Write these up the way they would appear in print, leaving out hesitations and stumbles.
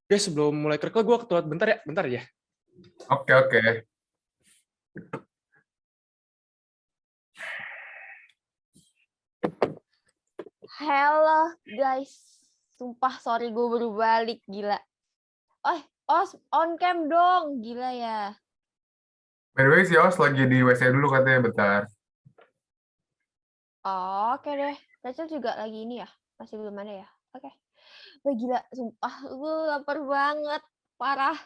Guys, sebelum mulai kerkel, gue ketuat bentar ya. Oke, oke. Halo guys, sumpah sorry gue baru balik, gila. Os on cam dong, gila ya. By the way, si Os lagi di WC dulu katanya, bentar. Oke deh, Rachel juga lagi ini ya, masih belum ada ya. Oke. Wah gila, sumpah gue lapar banget, parah.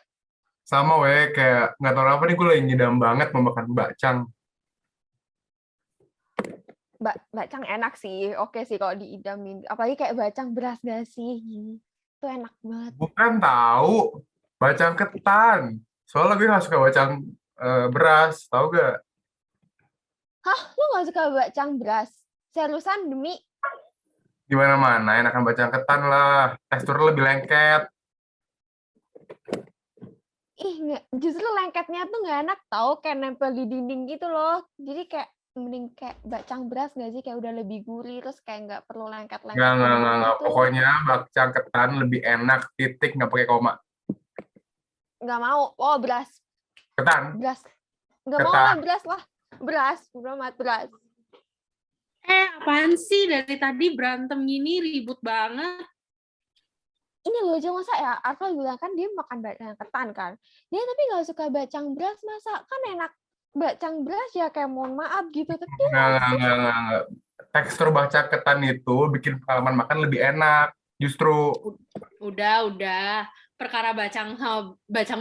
Sama kayak nggak tahu apa nih, gue lagi ngidam banget mau makan bakcang. Bacang enak sih, oke sih kalau diidamin. Apalagi kayak bacang beras gak sih, itu enak banget. Bukan tahu, bakcang ketan. Soalnya gue nggak suka bakcang beras, tahu gak? Hah, lu gak suka bacang beras? Seriusan demi? Gimana mana, enakan bakcang ketan lah. Teksturnya lebih lengket. Ih, justru lengketnya tuh nggak enak tau, kayak nempel di dinding gitu loh. Jadi kayak mending kayak bacang beras nggak sih, kayak udah lebih gurih, terus kayak nggak perlu lengket-lengket di mulut Nggak. gitu. Pokoknya bakcang ketan lebih enak, titik, nggak pakai koma. Nggak mau. Oh, beras. Ketan. Beras. Nggak mau Ketan. lah, beras lah. Beras. Udah mat beras. Apaan sih dari tadi berantem gini, ribut banget. Ini loh, aja masa ya, Arfa bilang kan dia makan bacang ketan kan. Dia tapi nggak suka bacang beras, masa kan enak bacang beras ya, kayak mohon maaf gitu. Tapi Nggak. Tekstur bakcang ketan itu bikin pengalaman makan lebih enak. Justru. Udah. Perkara bacang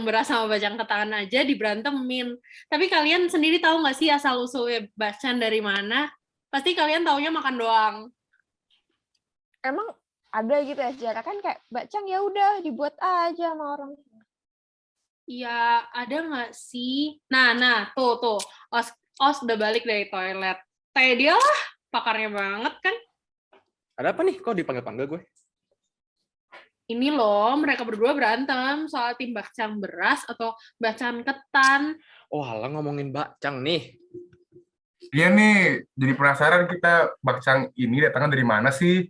beras sama bacang ketan aja diberantemin. Tapi kalian sendiri tahu nggak sih asal-usulnya bacang dari mana? Pasti kalian taunya makan doang. emang ada gitu ya sejarah kan, kayak bacang ya udah dibuat aja sama orang. Ya, ada nggak sih? Nah, tuh. Os udah balik dari toilet. Kayak dia lah, pakarnya banget kan. Ada apa nih? Kok dipanggil-panggil gue? Ini loh, mereka berdua berantem soal tim bakcang beras atau bakcang ketan. Oh, halah ngomongin bakcang nih. Iya nih, jadi penasaran kita bakcang ini datangnya dari mana sih?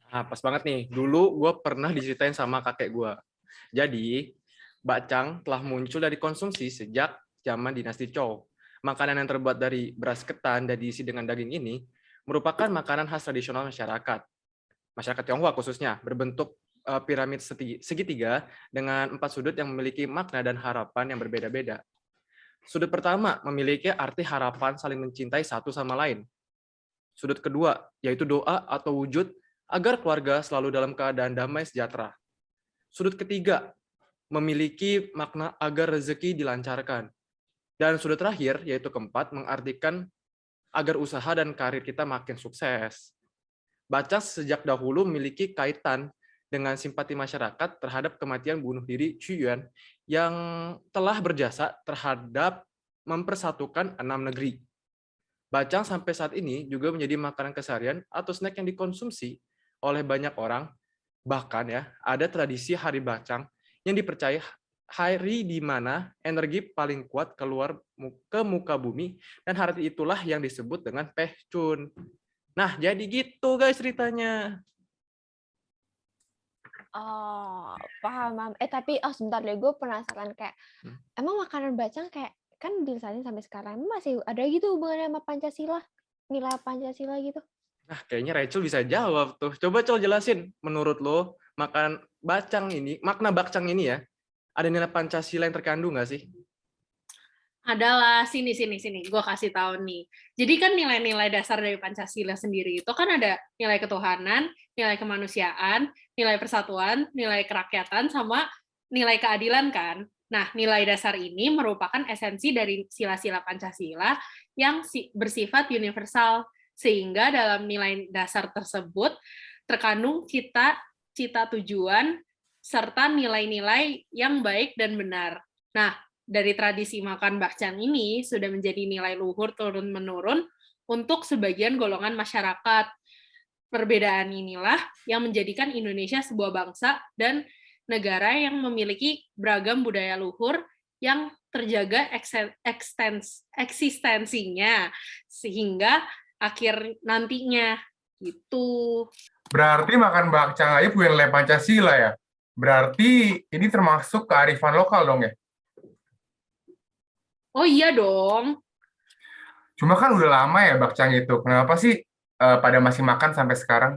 Nah, pas banget nih. Dulu gue pernah diceritain sama kakek gue. Jadi, bakcang telah muncul dari konsumsi sejak zaman dinasti Zhou. Makanan yang terbuat dari beras ketan dan diisi dengan daging ini merupakan makanan khas tradisional masyarakat. Masyarakat Tionghoa khususnya, berbentuk piramid segitiga dengan 4 sudut yang memiliki makna dan harapan yang berbeda-beda. Sudut pertama memiliki arti harapan saling mencintai satu sama lain. Sudut kedua yaitu doa atau wujud agar keluarga selalu dalam keadaan damai sejahtera. Sudut ketiga memiliki makna agar rezeki dilancarkan. Dan sudut terakhir yaitu keempat mengartikan agar usaha dan karir kita makin sukses. Bacang sejak dahulu memiliki kaitan dengan simpati masyarakat terhadap kematian bunuh diri Xu Yuan yang telah berjasa terhadap mempersatukan 6 negeri. Bacang sampai saat ini juga menjadi makanan keseharian atau snack yang dikonsumsi oleh banyak orang. Bahkan ya, ada tradisi hari bacang yang dipercaya hari di mana energi paling kuat keluar ke muka bumi, dan hari itulah yang disebut dengan Pehcun. Nah, jadi gitu guys ceritanya. Oh, paham. Tapi sebentar deh, gue penasaran kayak emang makanan bacang kayak kan dilisanin sampai sekarang emang masih ada gitu hubungannya sama Pancasila, nilai Pancasila gitu. Nah, kayaknya Rachel bisa jawab tuh. Coba jelasin, menurut lo makan bacang ini, makna bacang ini ya, ada nilai Pancasila yang terkandung nggak sih? Adalah, sini. Gue kasih tahu nih. Jadi kan nilai-nilai dasar dari Pancasila sendiri itu kan ada nilai ketuhanan, nilai kemanusiaan, nilai persatuan, nilai kerakyatan, sama nilai keadilan kan. Nah, nilai dasar ini merupakan esensi dari sila-sila Pancasila yang bersifat universal. Sehingga dalam nilai dasar tersebut terkandung cita tujuan, serta nilai-nilai yang baik dan benar. Nah, dari tradisi makan bakcang ini sudah menjadi nilai luhur turun-menurun untuk sebagian golongan masyarakat. Perbedaan inilah yang menjadikan Indonesia sebuah bangsa dan negara yang memiliki beragam budaya luhur yang terjaga eksistensinya sehingga akhir nantinya gitu. Berarti makan bakcang aja punya nilai Pancasila ya? Berarti ini termasuk kearifan lokal dong ya? Oh iya dong. Cuma kan udah lama ya bakcang itu. Kenapa sih pada masih makan sampai sekarang?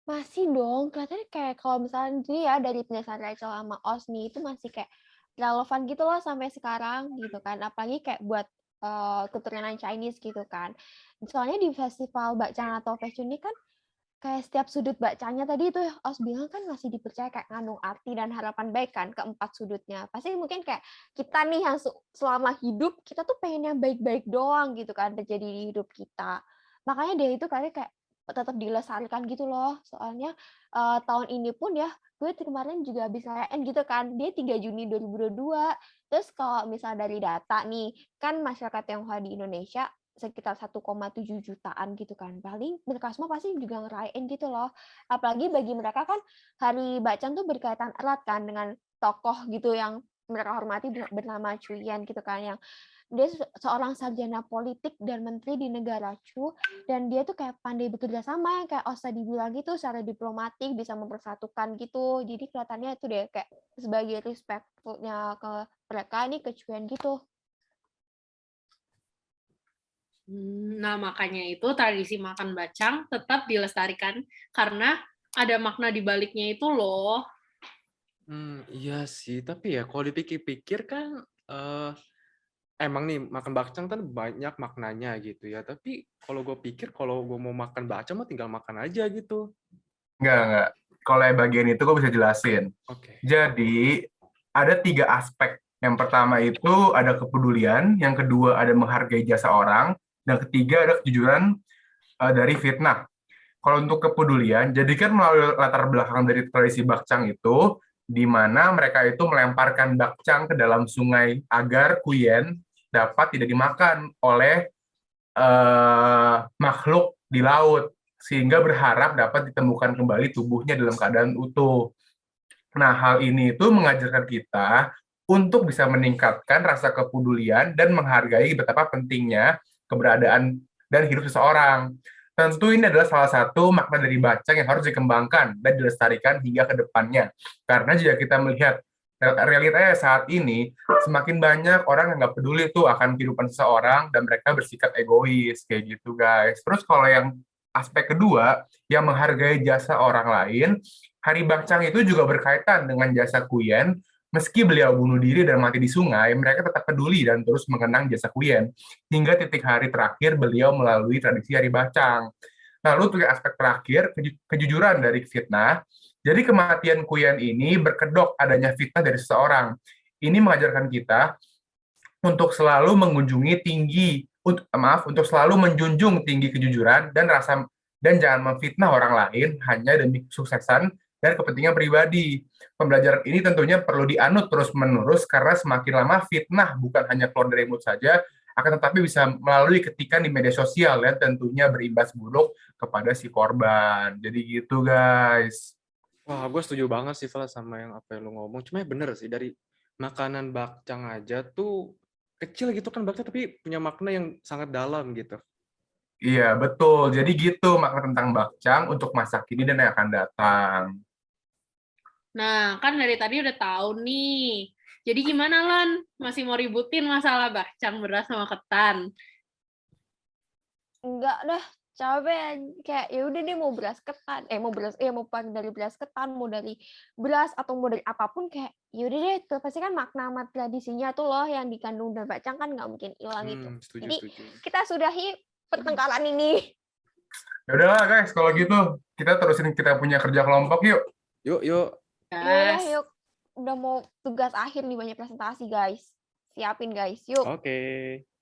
Masih dong, kelihatannya kayak kalau misalnya jadi ya dari penjelasan Rachel sama Osni itu masih kayak relevan gitu loh sampai sekarang gitu kan. Apalagi kayak buat keturunan Chinese gitu kan. Soalnya di festival bakcang atau fashion ini kan kayak setiap sudut bacanya tadi itu Os bilang kan masih dipercaya kayak ngandung arti dan harapan baik kan keempat sudutnya. Pasti mungkin kayak kita nih yang selama hidup kita tuh pengen yang baik-baik doang gitu kan terjadi di hidup kita. Makanya dia itu kayak tetap dilestarikan gitu loh. Soalnya tahun ini pun ya gue kemarin juga habis ngerayain gitu kan. Dia 3 Juni 2022. Terus kalau misal dari data nih, kan masyarakat Tionghoa di Indonesia sekitar 1,7 jutaan gitu kan. Paling mereka semua pasti juga ngerayain gitu loh. Apalagi bagi mereka kan Hari Bacang tuh berkaitan erat kan dengan tokoh gitu yang mereka hormati bernama Cuyen gitu kan, yang dia seorang sarjana politik dan menteri di negara Chu, dan dia tuh kayak pandai bekerja sama, yang kayak Osa dibilang gitu, secara diplomatik bisa mempersatukan gitu. Jadi kelihatannya itu deh kayak sebagai respectful-nya ke mereka nih ke Cuyen gitu. Nah, makanya itu tradisi makan bacang tetap dilestarikan karena ada makna di baliknya itu loh. Iya sih, tapi ya kalau dipikir-pikir kan emang nih makan bakcang kan banyak maknanya gitu ya. Tapi kalau gue pikir kalau gue mau makan bakcang mah tinggal makan aja gitu. Enggak. Kalau yang bagian itu gue bisa jelasin. Oke. Jadi, ada 3 aspek. Yang pertama itu ada kepedulian, yang kedua ada menghargai jasa orang, dan ketiga ada kejujuran dari fitnah. Kalau untuk kepedulian, jadi kan melalui latar belakang dari tradisi bakcang itu, di mana mereka itu melemparkan bakcang ke dalam sungai agar kuyen dapat tidak dimakan oleh makhluk di laut, sehingga berharap dapat ditemukan kembali tubuhnya dalam keadaan utuh. Nah, hal ini itu mengajarkan kita untuk bisa meningkatkan rasa kepedulian dan menghargai betapa pentingnya keberadaan dan hidup seseorang. Tentu ini adalah salah satu makna dari bacang yang harus dikembangkan dan dilestarikan hingga ke depannya. Karena jika kita melihat realitanya saat ini, semakin banyak orang yang nggak peduli tuh akan kehidupan seseorang dan mereka bersikap egois, kayak gitu guys. Terus kalau yang aspek kedua, yang menghargai jasa orang lain, Hari Bakcang itu juga berkaitan dengan jasa Kuyen. Meski beliau bunuh diri dan mati di sungai, mereka tetap peduli dan terus mengenang jasa Kuyen. Hingga titik hari terakhir beliau melalui tradisi Hari Bakcang. Lalu untuk aspek terakhir, kejujuran dari fitnah. Jadi kematian Kuyen ini berkedok adanya fitnah dari seseorang. Ini mengajarkan kita untuk selalu mengunjungi tinggi, untuk selalu menjunjung tinggi kejujuran dan jangan memfitnah orang lain hanya demi kesuksesan dan kepentingan pribadi. Pembelajaran ini tentunya perlu dianut terus-menerus karena semakin lama fitnah bukan hanya keluar dari mulut saja, akan tetapi bisa melalui ketikan di media sosial dan tentunya berimbas buruk kepada si korban. Jadi gitu guys. Wah, gue setuju banget sih Val sama yang apa yang lu ngomong. Cuma ya bener sih dari makanan bakcang aja tuh kecil gitu kan bakcang tapi punya makna yang sangat dalam gitu. Iya, betul. Jadi gitu makna tentang bakcang untuk masa kini dan yang akan datang. Nah, kan dari tadi udah tahu nih. Jadi gimana, Lan? Masih mau ributin masalah bakcang beras sama ketan? Enggak dah, capek. Kayak ya udah deh mau beras ketan, mau dari beras ketan, mau dari beras atau mau dari apapun kayak ya udah deh, pasti kan makna tradisinya tuh loh yang dikandung dan bacang kan nggak mungkin hilang gitu. Jadi Setuju. kita sudahi pertengkaran ini. Ya udahlah guys, kalau gitu kita terusin kita punya kerja kelompok yuk. Yuk. Yaudah, Yes. yuk. Udah mau tugas akhir nih banyak presentasi guys. Siapin guys, yuk. Oke.